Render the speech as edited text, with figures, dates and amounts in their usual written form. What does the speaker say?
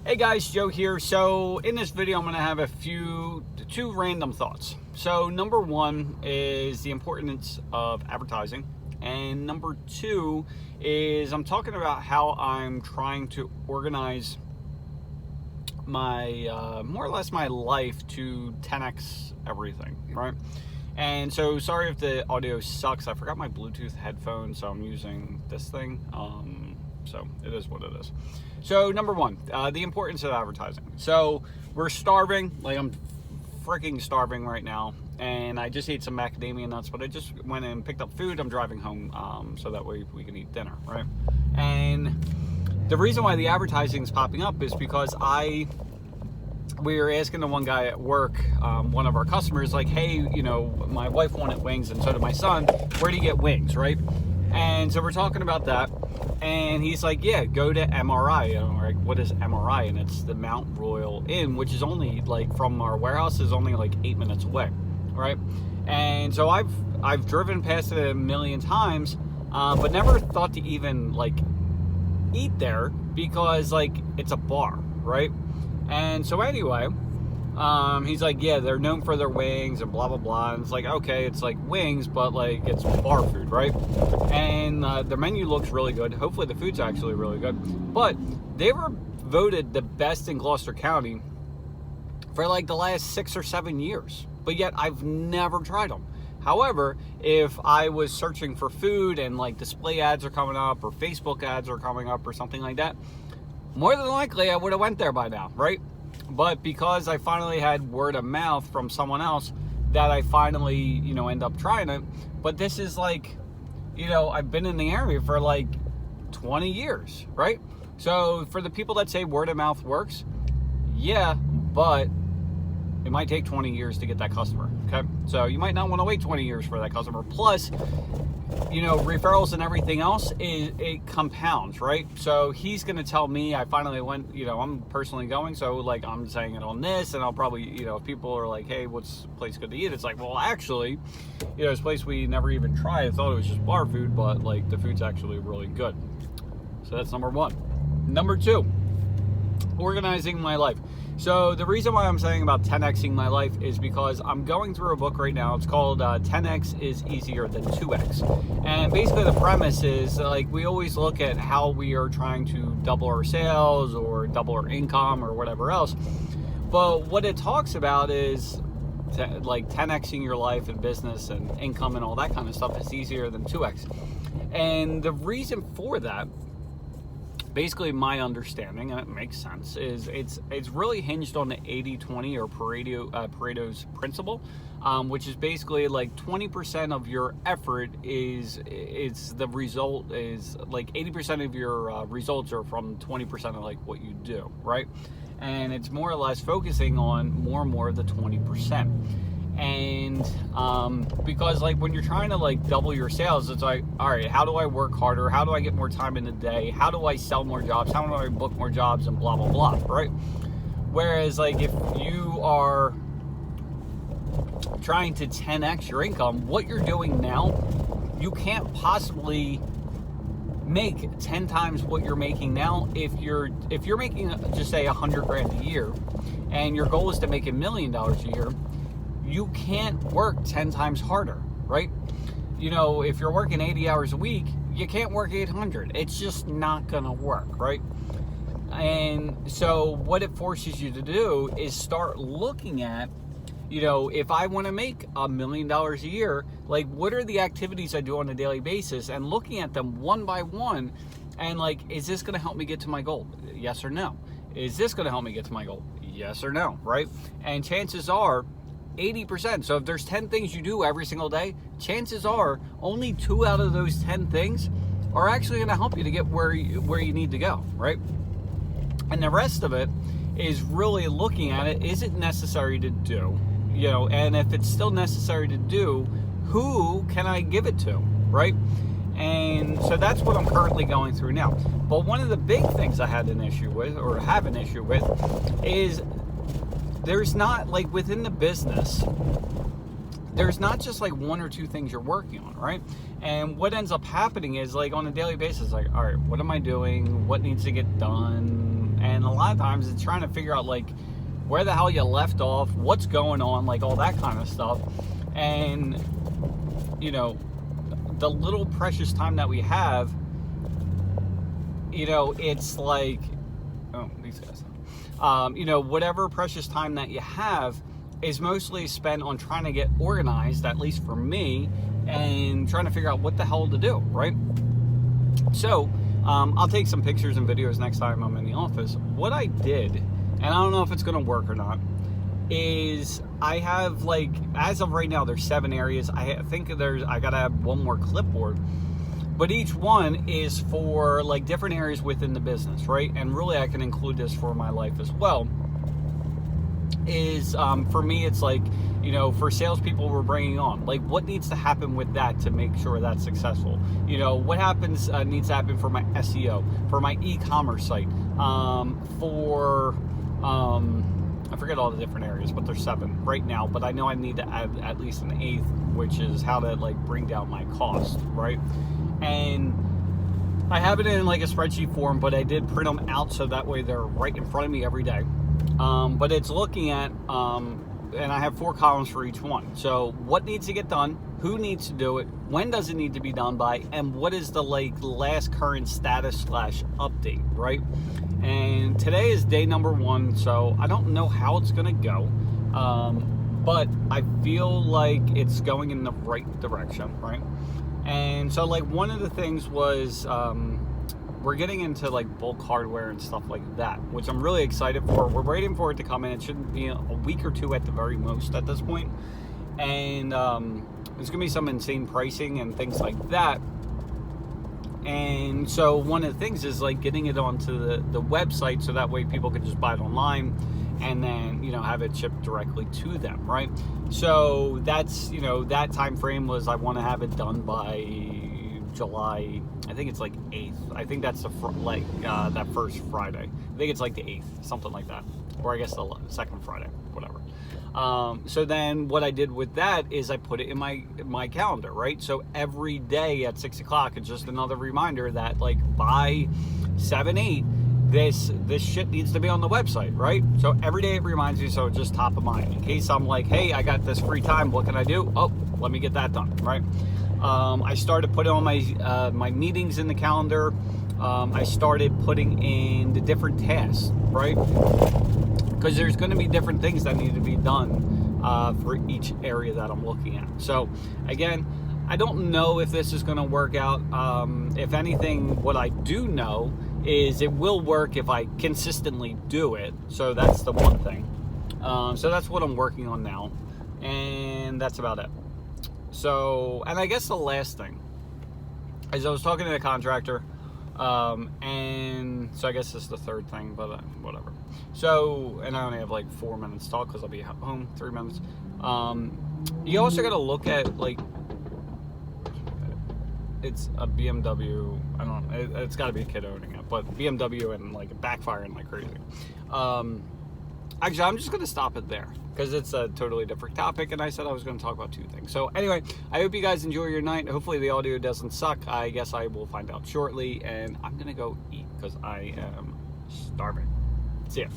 Hey guys, Joe here. So in this video, I'm going to have two random thoughts. So number one is the importance of advertising. And number two is I'm talking about how I'm trying to organize my, more or less my life to 10x everything, right? And so sorry if the audio sucks. I forgot my Bluetooth headphones, so I'm using this thing. So it is what it is. So number one, the importance of advertising. So we're starving, like I'm freaking starving right now, and I just ate some macadamia nuts, but I just went and picked up food. I'm driving home so that way we can eat dinner, right? And the reason why the advertising is popping up is because we were asking the one guy at work, one of our customers, like, hey, my wife wanted wings and so did my son. Where do you get wings, right? And so we're talking about that. And he's like, yeah, go to MRI. And I'm like, what is MRI? And it's the Mount Royal Inn, which is only like from our warehouse is only like 8 minutes away, right? And so I've driven past it a million times, but never thought to even like eat there because like it's a bar, right? And so anyway, he's like, yeah, they're known for their wings and blah, blah, blah. And it's like, okay, it's like wings, but like it's bar food, right? And the menu looks really good. Hopefully the food's actually really good. But they were voted the best in Gloucester County for like the last 6 or 7 years. But yet I've never tried them. However, if I was searching for food and like display ads are coming up or Facebook ads are coming up or something like that, more than likely I would have went there by now, right? But because I finally had word of mouth from someone else that I finally, end up trying it. But this is like, I've been in the area for like 20 years, right? So for the people that say word of mouth works, yeah, but it might take 20 years to get that customer, okay? So you might not want to wait 20 years for that customer. Plus, referrals and everything else, it compounds, right? So he's going to tell me, I finally went, I'm personally going, so like I'm saying it on this, and I'll probably, if people are like, hey, what's a place good to eat? It's like, well, actually, this place we never even tried. I thought it was just bar food, but like the food's actually really good. So that's number one. Number two, organizing my life. So the reason why I'm saying about 10xing my life is because I'm going through a book right now. It's called 10x is easier than 2x. And basically the premise is like we always look at how we are trying to double our sales or double our income or whatever else. But what it talks about is like 10xing your life and business and income and all that kind of stuff is easier than 2x. And the reason for that, basically my understanding, and it makes sense, is it's really hinged on the 80-20 or Pareto's principle, which is basically like 20% of your effort is the result is like 80% of your results are from 20% of like what you do, right? And it's more or less focusing on more and more of the 20%. And because like when you're trying to like double your sales, it's like, all right, how do I work harder? How do I get more time in the day? How do I sell more jobs? How do I book more jobs and blah, blah, blah, right? Whereas like if you are trying to 10x your income, what you're doing now, you can't possibly make 10 times what you're making now. If you're making just say $100,000 a year and your goal is to make $1 million a year, you can't work 10 times harder, right? If you're working 80 hours a week, you can't work 800. It's just not gonna work, right? And so what it forces you to do is start looking at, if I want to make $1 million a year, like what are the activities I do on a daily basis, and looking at them one by one, and like, is this gonna help me get to my goal? Yes or no? Is this gonna help me get to my goal? Yes or no, right? And chances are 80%. So if there's 10 things you do every single day, chances are only 2 out of those 10 things are actually going to help you to get where you need to go, right? And the rest of it is really looking at it. Is it necessary to do? And if it's still necessary to do, who can I give it to, right? And so that's what I'm currently going through now. But one of the big things I had an issue with, or have an issue with, is there's not, like, within the business, there's not just like 1 or 2 things you're working on, right? And what ends up happening is, like, on a daily basis, like, all right, what am I doing? What needs to get done? And a lot of times it's trying to figure out like where the hell you left off, what's going on, like all that kind of stuff. And you know, the little precious time that we have, you know, it's like, oh, these guys, you know, whatever precious time that you have is mostly spent on trying to get organized, at least for me, and trying to figure out what the hell to do, right? So I'll take some pictures and videos next time I'm in the office. What I did, and I don't know if it's going to work or not, is I have, like, as of right now, there's 7 areas. I think I gotta have one more clipboard, but each one is for like different areas within the business, right? And really I can include this for my life as well. Is for me, it's like, you know, for salespeople we're bringing on, like what needs to happen with that to make sure that's successful. You know, what happens needs to happen for my SEO, for my e-commerce site, for I forget all the different areas, but there's 7 right now, but I know I need to add at least an 8th, which is how to like bring down my cost, right? And I have it in like a spreadsheet form, but I did print them out so that way they're right in front of me every day. But it's looking at, and I have 4 columns for each one. So what needs to get done, who needs to do it, when does it need to be done by, and what is the like last current status / update, right? And today is day number 1, so I don't know how it's gonna go, but I feel like it's going in the right direction, right? And so like one of the things was we're getting into like bulk hardware and stuff like that, which I'm really excited for. We're waiting for it to come in. It should be a week or 2 at the very most at this point. And there's gonna be some insane pricing and things like that. And so one of the things is like getting it onto the website so that way people can just buy it online and then, you know, have it shipped directly to them, right? So that's, you know, that time frame was I want to have it done by July, I think it's like 8th. I think that's the that first Friday. I think it's like the 8th, something like that. Or I guess the second Friday, whatever. So then what I did with that is I put it in my calendar, right? So every day at 6 o'clock, it's just another reminder that like by 7, 8, this shit needs to be on the website, right? So every day it reminds me, so it's just top of mind. In case I'm like, hey, I got this free time, what can I do? Oh, let me get that done, right? I started putting on my meetings in the calendar. I started putting in the different tasks, right? Because there's going to be different things that need to be done for each area that I'm looking at. So again, I don't know if this is going to work out. If anything, what I do know is it will work if I consistently do it. So that's the one thing. So that's what I'm working on now. And that's about it. So, and I guess the last thing is I was talking to the contractor, and so I guess this is the third thing, but whatever. So, and I only have like 4 minutes to talk because I'll be home 3 minutes. You also got to look at like, it's a BMW, I don't know, it's got to be a kid owning it, but BMW and like backfiring like crazy. Actually, I'm just going to stop it there because it's a totally different topic, and I said I was going to talk about 2 things. So anyway, I hope you guys enjoy your night. Hopefully the audio doesn't suck. I guess I will find out shortly, and I'm going to go eat because I am starving. See ya.